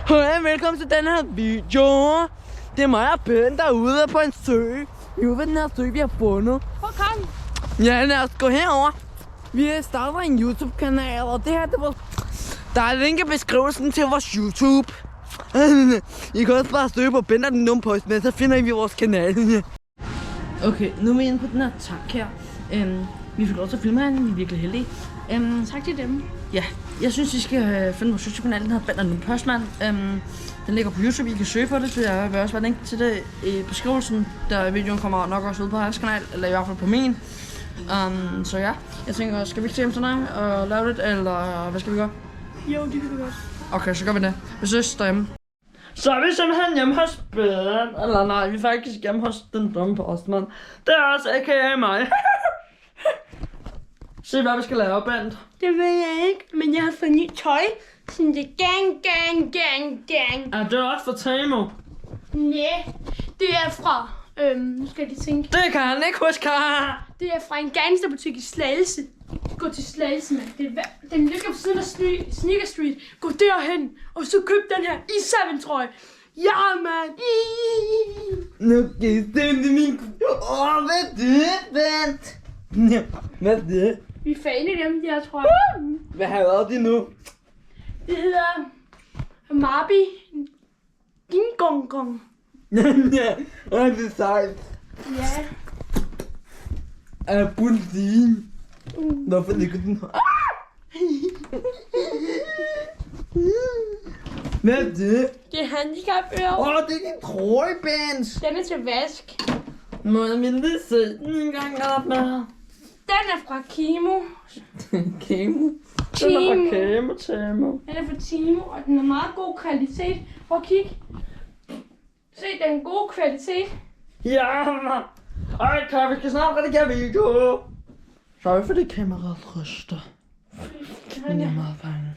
Hej, velkommen til den her video. Det er mig og Ben, der er ude på en sø. Vi er ude ved den her sø, vi har fundet. Kom. Ja, lad os gå herover. Vi starter en YouTube-kanal, og det her, det var... Der er link i beskrivelsen til vores YouTube. I kan også bare søge på Ben og den dumme post, men så finder I vores kanal. Okay, nu er vi inde på den her tak her. Vi fik lov til at filme herinde, vi er virkelig heldige. Tak til dem. Ja, jeg synes, I skal finde vores YouTube-kanal. Den hedder Ben og den dumme postmand. Den ligger på YouTube, I kan søge på det, så jeg vil også være link til det i beskrivelsen. Der videoen kommer nok også ud på hans kanal, eller i hvert fald på min. Så ja, jeg tænker, skal vi ikke se hjem til dig og lave det, eller hvad skal vi gøre? Jo, det kan vi godt. Okay, så gør vi det. Vi ses derhjemme. Så er vi simpelthen hjemme hos Ben. Eller nej, vi er faktisk hjemme hos den dumme postmand. Det er også a.k.a. mig. Se hvad vi skal lave, Ben. Det ved jeg ikke, men jeg har fået nyt tøj. Sådan det gang. Er det også for Tamo? Næh, det er fra, nu skal jeg lige tænke. Det kan han ikke huske. Det er fra en gangsterbutik i Slagelse. Gå til Slagelse, mand. Den ligger på siden af Sneaker Street. Gå derhen, og så køb den her i7-trøje. Ja, mand. Nu kan I stemme min... hvad er det, Ben? Hvad er det? Vi er fan af dem, de her trøjer. Hvad har jeg været det nu? Det hedder Marbi Gingongong. Ja, det er sejt. Ja. Bundsien. Hvorfor ligger den her? Hvad er det? Det er handicapører. Det er din trøje, Benz. Den er til vask. Må jeg lige se den en gang op med her? Den er fra Kimo. Kemo. Den er fra Kemo, Tamo. Den er fra Timo, og den er meget god kvalitet. Prøv at kigge. Se, den er god kvalitet. Ja, man. Okay, vi skal snart redigere video. Sorry for det kameraet ryster. Men jeg er meget bange.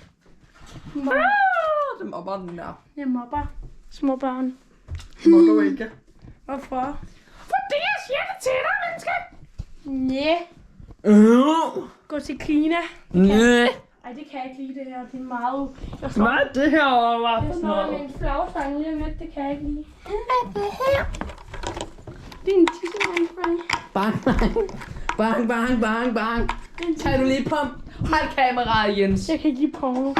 Det mobber den der. Jeg mobber små børn. Må du ikke? Hvorfor? Fordi jeg siger det til dig, menneske. Næh. Gå til Kina. Næh. Ej, det kan jeg ikke lide det her. Det er meget... Hvad er det her over? Jeg står med en flagstang lige om lidt. Det kan jeg ikke lide. Hvad er det her? Det er en tissemand, Frank. Bang. Tag du lige på. Hold kameraet, Jens. Jeg kan ikke lide porno.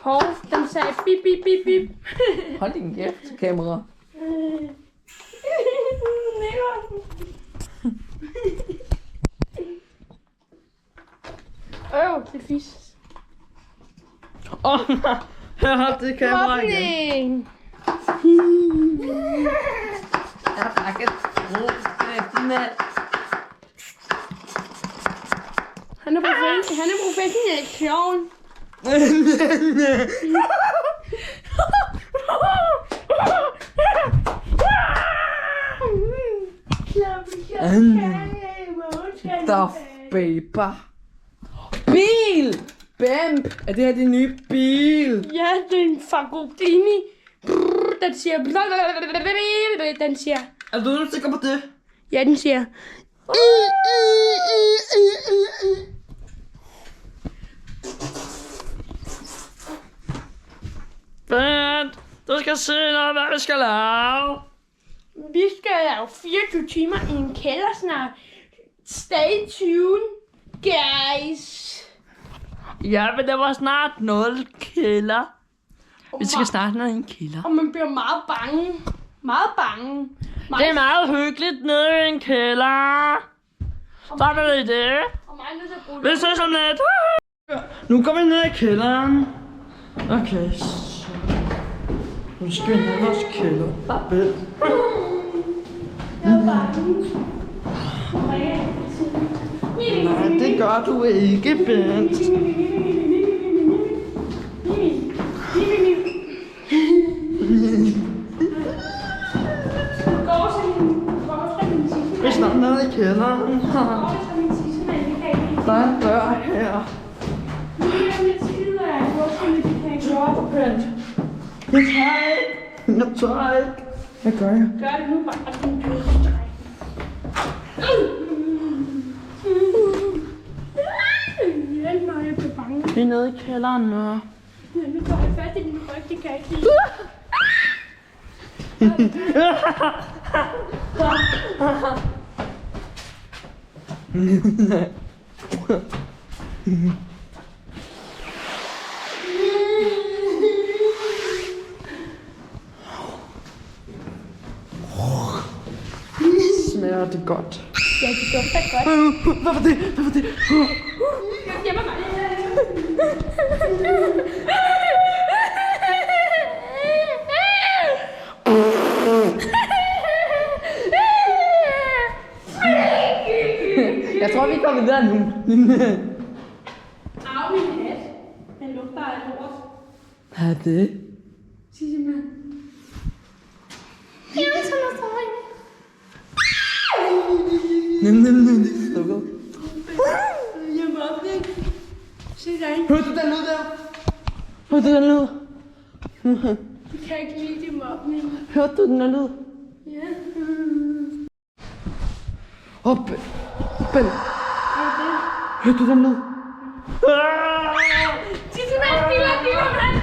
Hov, den sagde bip. Hold din kæft til kamera. Det er fisk. Nej. Her har det kamera igen. Jeg har pakket. Han er professionel klovn. Der baber. Bil! Bamp! Er det her din nye bil? Ja, det er en Fagodini. Den siger... Den siger... Er du nu sikker på det? Ja, den siger... Bent, du skal se noget, hvad vi skal lave. Vi skal lave 24 timer i en kælder snart. Stay tuned, guys. Ja, men der var snart 0 kælder. Vi skal snart ned i en kælder. Og man bliver meget bange. Det er meget hyggeligt nede i en kælder. Så er det det. Og mig nødt til at bruge Vi ses om lidt. Nu går vi ned i kælderen. Okay, så... Nu skal vi ned i vores kælder. Bent. Jeg er bange. Nej, det gør du ikke, Bent. Vi er snart nede i kælderen. Der er en dør her. Drop, Bent. Jeg tør ikke. Hvad gør jeg? Gør det nu bare. Hjælp mig, jeg bliver bange. Vi er nede i kælderen nu. Ja, nu får jeg fat i din ryg, det kan jeg ikke lide. Smager det godt? Ja, det dufter godt. Hvad var det? Hvad var det? Jeg gemmer mig. Jeg tror, vi kommer videre nu. Au, min hat. Den lugter af lort. Hvad er det? Sig simpelthen. Jeg vil tage noget strøg. Nem. Stukket. Jeg må op, ikke? Se dig. Hørte du den lyd der? Hørte du den lyd? Du kan ikke lide din mobning. Hørte du den der lyd? Ja. Op. Ben. Hørte du den lyd? Tissemand, giver mand.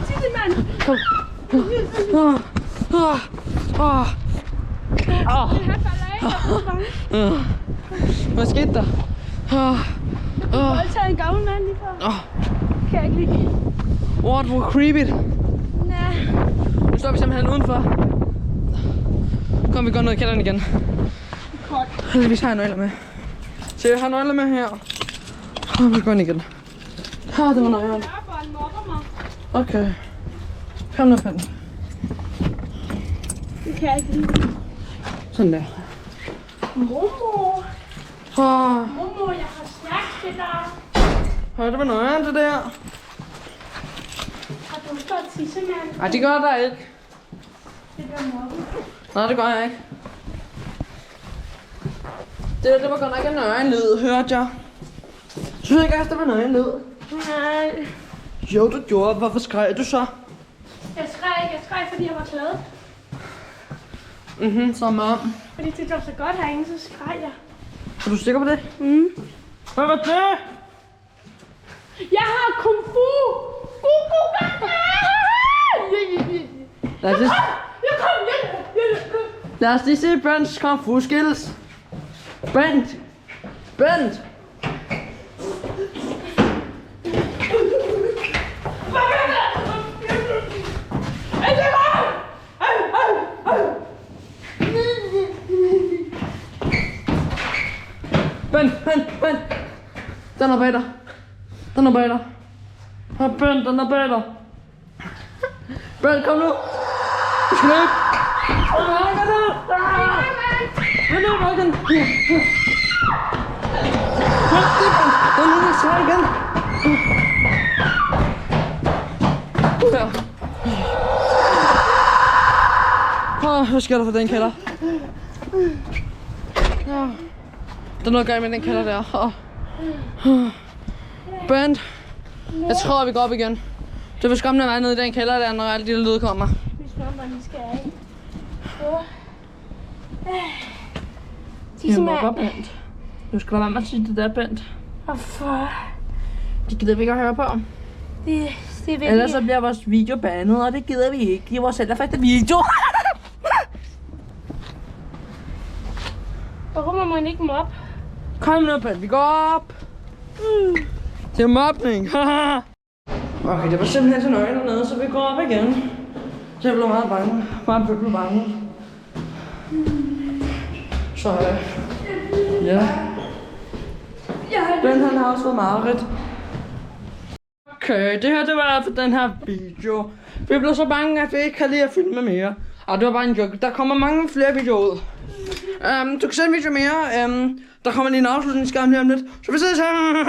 Tissemand. Hvad skete der? Voldtaget en gammel mand lige før. Kan jeg ikke lide. What, hvor creepy. Nej. Nu står vi simpelthen udenfor. Kom, vi går ned i kælderen igen. Godt. Heldigvis har jeg nøgler med. Så jeg har nøgler med her. Og vi går ind igen. Det var nøglerne. Børn mobber mig. Okay. Kom nu, Fanden. Det kan jeg ikke lide. Sådan der. Mormor. Mormor, jeg har snacks til dig. Det var nøglerne, det der. Har du stået tissemand? Ej, det gør der ikke. Det bliver mobbet. Nej, det gør jeg ikke. Det var godt nok en nøgenlyd, hørte jeg. Synes ikke også, det var nøgenlyd? Nej. Jo, du gjorde. Hvorfor skreg du så? Jeg skreg, fordi jeg var glad. Som om. Fordi det var så godt herinde, så skreg jeg. Er du sikker på det? Hvad var det? Jeg har kung fu! Lad os lige, Jeg kom! lad os lige se Bents kung fu skills. Bent! Bent! Den er bag dig. Den er bag dig. Bent, den er bag dig. Bent, kom nu. Du skal løbe. Kom nu, Morgan. Den er nu svær igen. Hvad sker der for den kælder? Der er noget galt med den kælder der. Bent, jeg tror, vi går op igen. Det vil skræmme mig ned i den kælder der, når alle de lyd kommer. Vi spørger, hvor vi skal af. Tissemand. Bent. Du skal lade være med at sige det der, Bent. Hvorfor? Det gider vi ikke at høre på. Det er vigtigt. Ellers så bliver vores video banet, og det gider vi ikke i vores allerførste video. Hvorfor må man ikke mobbe? Kom nu, Bent, vi går op. Det er mobning. Okay, det var simpelthen så nøje dernede, så vi går op igen. Så jeg blev meget bange. Meget blev bange. Så ja. Bent han har også fået mareridt. Okay, det her det var for den her video. Vi blev så bange, at vi ikke kan lide at filme mere. Og det var bare en joke. Der kommer mange flere videoer ud. Du kan se en video mere. Der kommer lige en afslutningsskærm lige om lidt. Så vi ses her.